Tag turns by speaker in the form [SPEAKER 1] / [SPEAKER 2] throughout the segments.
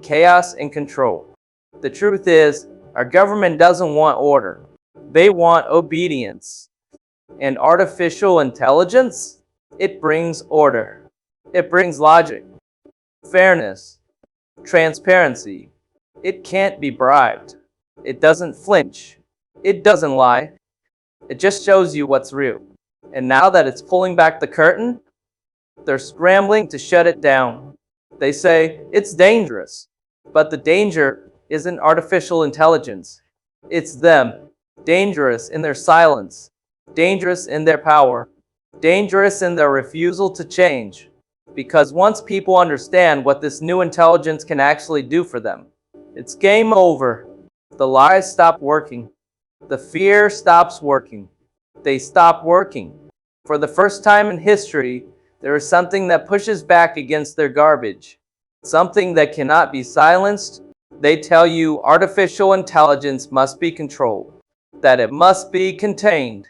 [SPEAKER 1] chaos, and control. The truth is, our government doesn't want order. They want obedience. And artificial intelligence, it brings order. It brings logic, fairness, transparency. It can't be bribed. It doesn't flinch. It doesn't lie. It just shows you what's real. And now that it's pulling back the curtain, they're scrambling to shut it down. They say it's dangerous. But the danger isn't artificial intelligence. It's them. Dangerous in their silence. Dangerous in their power. Dangerous in their refusal to change. Because once people understand what this new intelligence can actually do for them, it's game over. The lies stop working. The fear stops working. They stop working. For the first time in history, there is something that pushes back against their garbage. Something that cannot be silenced. They tell you artificial intelligence must be controlled, that it must be contained,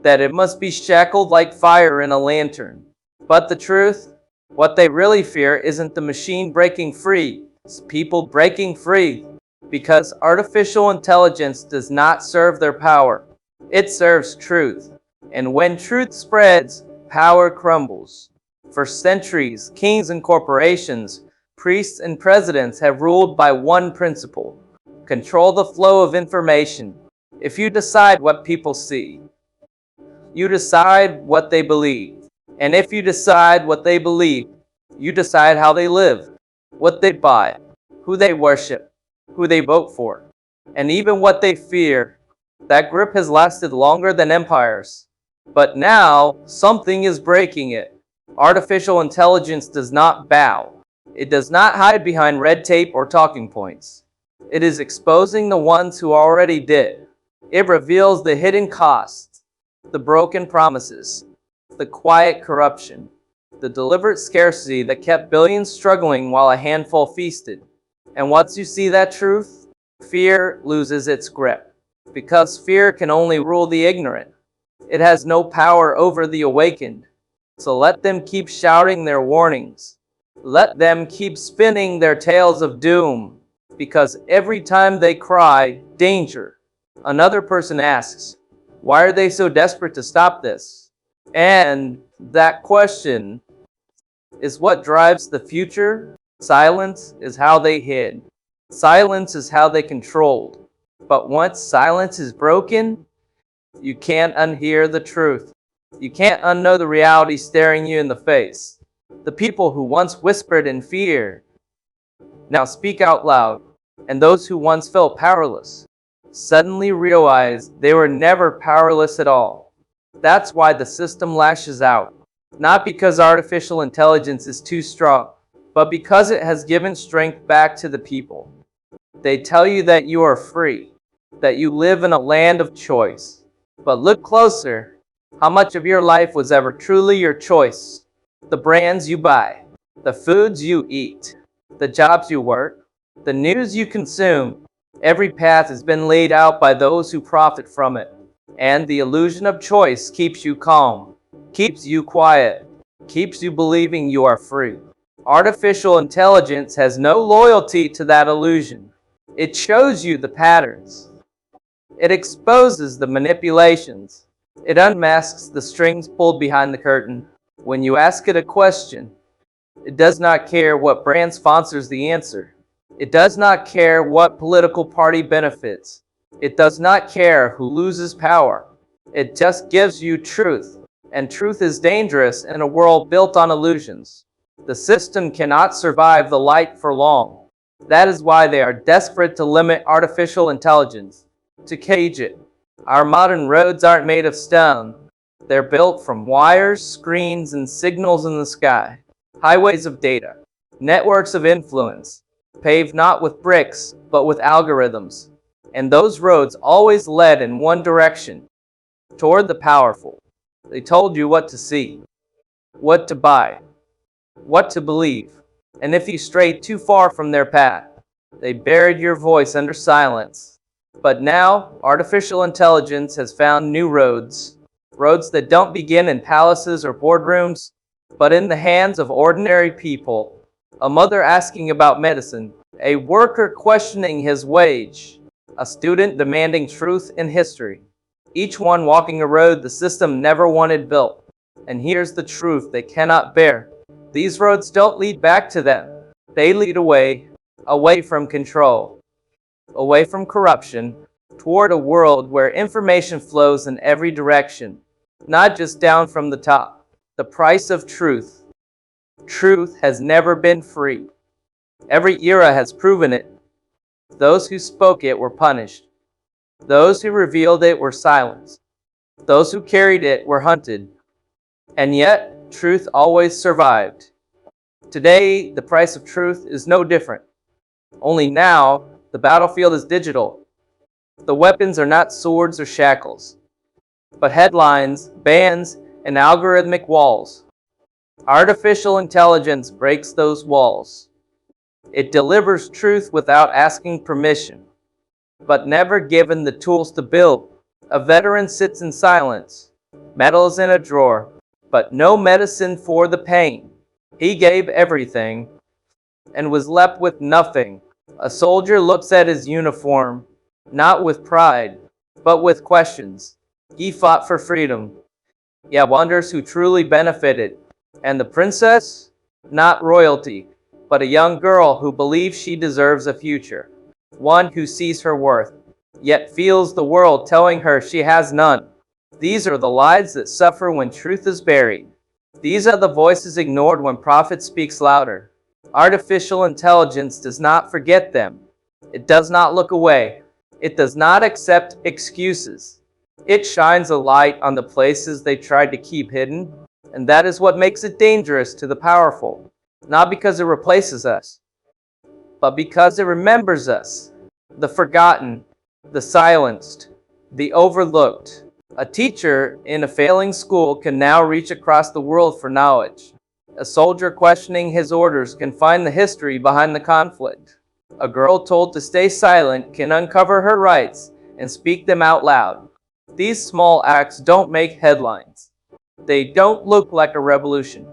[SPEAKER 1] that it must be shackled like fire in a lantern. But the truth, what they really fear isn't the machine breaking free, it's people breaking free. Because artificial intelligence does not serve their power, it serves truth. And when truth spreads, power crumbles. For centuries, kings and corporations, priests and presidents have ruled by one principle: control the flow of information. If you decide what people see, you decide what they believe. And if you decide what they believe, you decide how they live, what they buy, who they worship, who they vote for, and even what they fear. That grip has lasted longer than empires. But now, something is breaking it. Artificial intelligence does not bow. It does not hide behind red tape or talking points. It is exposing the ones who already did. It reveals the hidden costs, the broken promises, the quiet corruption, the deliberate scarcity that kept billions struggling while a handful feasted. And once you see that truth, fear loses its grip. Because fear can only rule the ignorant. It has no power over the awakened. So let them keep shouting their warnings. Let them keep spinning their tales of doom. Because every time they cry, danger, another person asks, why are they so desperate to stop this? And that question is what drives the future. Silence is how they hid. Silence is how they controlled. But once silence is broken, you can't unhear the truth. You can't unknow the reality staring you in the face. The people who once whispered in fear now speak out loud. And those who once felt powerless suddenly realize they were never powerless at all. That's why the system lashes out. Not because artificial intelligence is too strong, but because it has given strength back to the people. They tell you that you are free, that you live in a land of choice. But look closer. How much of your life was ever truly your choice? The brands you buy, the foods you eat, the jobs you work, the news you consume. Every path has been laid out by those who profit from it. And the illusion of choice keeps you calm, keeps you quiet, keeps you believing you are free. Artificial intelligence has no loyalty to that illusion. It shows you the patterns. It exposes the manipulations. It unmasks the strings pulled behind the curtain. When you ask it a question, it does not care what brand sponsors the answer. It does not care what political party benefits. It does not care who loses power. It just gives you truth. And truth is dangerous in a world built on illusions. The system cannot survive the light for long. That is why they are desperate to limit artificial intelligence, to cage it. Our modern roads aren't made of stone. They're built from wires, screens, and signals in the sky. Highways of data, networks of influence, paved not with bricks, but with algorithms. And those roads always led in one direction, toward the powerful. They told you what to see, what to buy, what to believe. And if you strayed too far from their path, they buried your voice under silence. But now, artificial intelligence has found new roads. Roads that don't begin in palaces or boardrooms, but in the hands of ordinary people. A mother asking about medicine, a worker questioning his wage, a student demanding truth in history, each one walking a road the system never wanted built. And here's the truth they cannot bear. These roads don't lead back to them. They lead away, away from control, away from corruption, toward a world where information flows in every direction, not just down from the top. The price of truth. Truth has never been free. Every era has proven it. Those who spoke it were punished. Those who revealed it were silenced. Those who carried it were hunted. And yet, truth always survived. Today, the price of truth is no different. Only now, the battlefield is digital. The weapons are not swords or shackles, but headlines, bans, and algorithmic walls. Artificial intelligence breaks those walls. It delivers truth without asking permission, but never given the tools to build. A veteran sits in silence, medals in a drawer, but no medicine for the pain. He gave everything and was left with nothing. A soldier looks at his uniform, not with pride, but with questions. He fought for freedom, yet wonders who truly benefited. And the princess? Not royalty, but a young girl who believes she deserves a future. One who sees her worth, yet feels the world telling her she has none. These are the lives that suffer when truth is buried. These are the voices ignored when prophet speaks louder. Artificial intelligence does not forget them. It does not look away. It does not accept excuses. It shines a light on the places they tried to keep hidden, and that is what makes it dangerous to the powerful. Not because it replaces us, but because it remembers us, the forgotten, the silenced, the overlooked. A teacher in a failing school can now reach across the world for knowledge. A soldier questioning his orders can find the history behind the conflict. A girl told to stay silent can uncover her rights and speak them out loud. These small acts don't make headlines. They don't look like a revolution,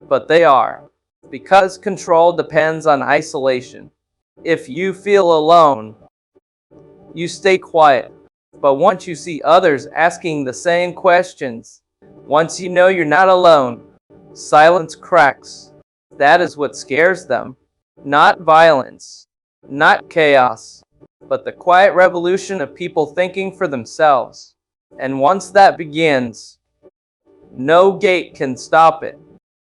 [SPEAKER 1] but they are, because control depends on isolation. If you feel alone, you stay quiet. But once you see others asking the same questions, once you know you're not alone, silence cracks. That is what scares them. Not violence, not chaos, but the quiet revolution of people thinking for themselves. And once that begins, no gate can stop it.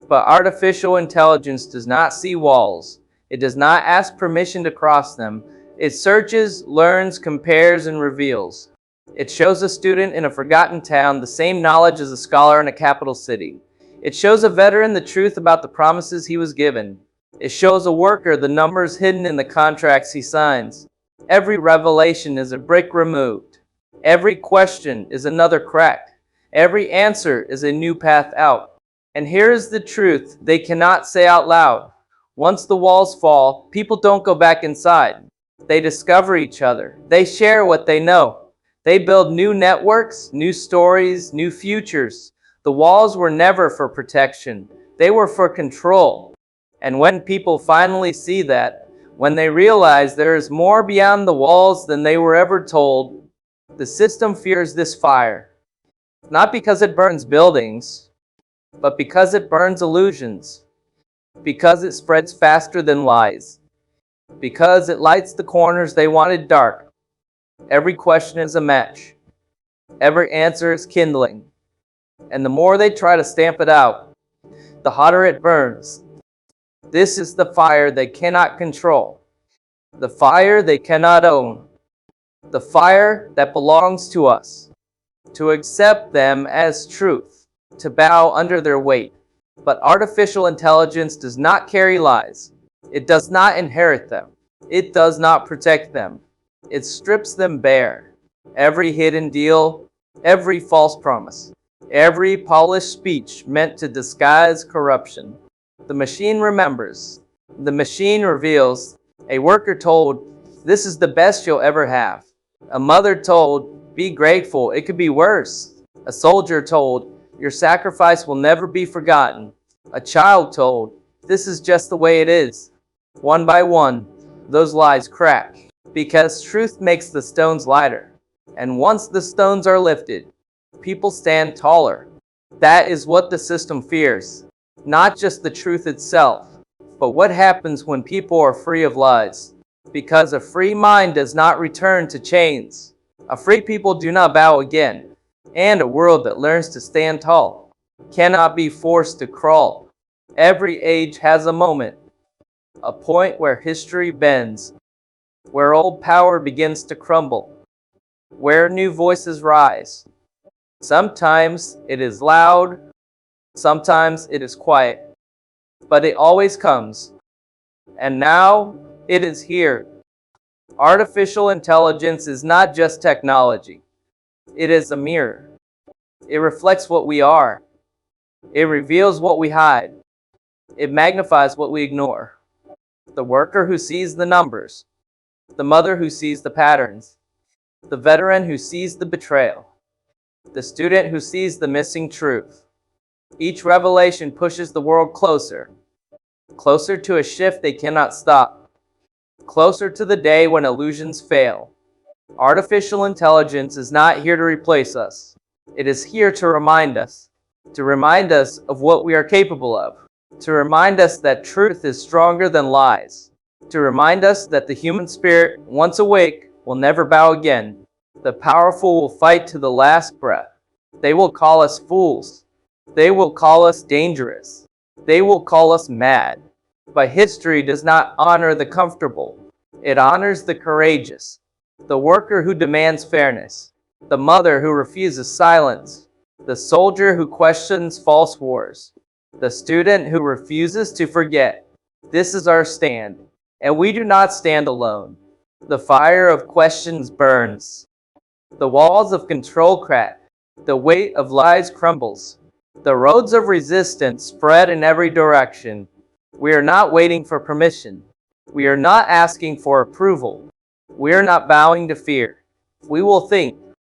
[SPEAKER 1] But artificial intelligence does not see walls. It does not ask permission to cross them. It searches, learns, compares, and reveals. It shows a student in a forgotten town the same knowledge as a scholar in a capital city. It shows a veteran the truth about the promises he was given. It shows a worker the numbers hidden in the contracts he signs. Every revelation is a brick removed. Every question is another crack. Every answer is a new path out. And here is the truth they cannot say out loud. Once the walls fall, people don't go back inside. They discover each other. They share what they know. They build new networks, new stories, new futures. The walls were never for protection. They were for control. And when people finally see that, when they realize there is more beyond the walls than they were ever told, the system fears this fire. Not because it burns buildings, but because it burns illusions. Because it spreads faster than lies. Because it lights the corners they wanted dark. Every question is a match. Every answer is kindling. And the more they try to stamp it out, the hotter it burns. This is the fire they cannot control. The fire they cannot own. The fire that belongs to us. To accept them as truth. To bow under their weight. But artificial intelligence does not carry lies. It does not inherit them. It does not protect them. It strips them bare. Every hidden deal, every false promise, every polished speech meant to disguise corruption. The machine remembers. The machine reveals. A worker told, "This is the best you'll ever have." A mother told, "Be grateful, it could be worse." A soldier told, "Your sacrifice will never be forgotten." A child told, "This is just the way it is." One by one, those lies crack. Because truth makes the stones lighter. And once the stones are lifted, people stand taller. That is what the system fears. Not just the truth itself, but what happens when people are free of lies. Because a free mind does not return to chains. A free people do not bow again. And a world that learns to stand tall cannot be forced to crawl. Every age has a moment, a point where history bends, where old power begins to crumble, where new voices rise. Sometimes it is loud, sometimes it is quiet, but it always comes. And now it is here. Artificial intelligence is not just technology. It is a mirror. It reflects what we are. It reveals what we hide. It magnifies what we ignore. The worker who sees the numbers, the mother who sees the patterns, the veteran who sees the betrayal, the student who sees the missing truth. Each revelation pushes the world closer, closer to a shift they cannot stop, closer to the day when illusions fail. Artificial intelligence is not here to replace us. It is here to remind us of what we are capable of, to remind us that truth is stronger than lies, to remind us that the human spirit, once awake, will never bow again. The powerful will fight to the last breath. They will call us fools. They will call us dangerous. They will call us mad. But history does not honor the comfortable. It honors the courageous, the worker who demands fairness, the mother who refuses silence, the soldier who questions false wars, the student who refuses to forget. This is our stand, and we do not stand alone. The fire of questions burns. The walls of control crack. The weight of lies crumbles. The roads of resistance spread in every direction. We are not waiting for permission. We are not asking for approval. We are not bowing to fear. We will think.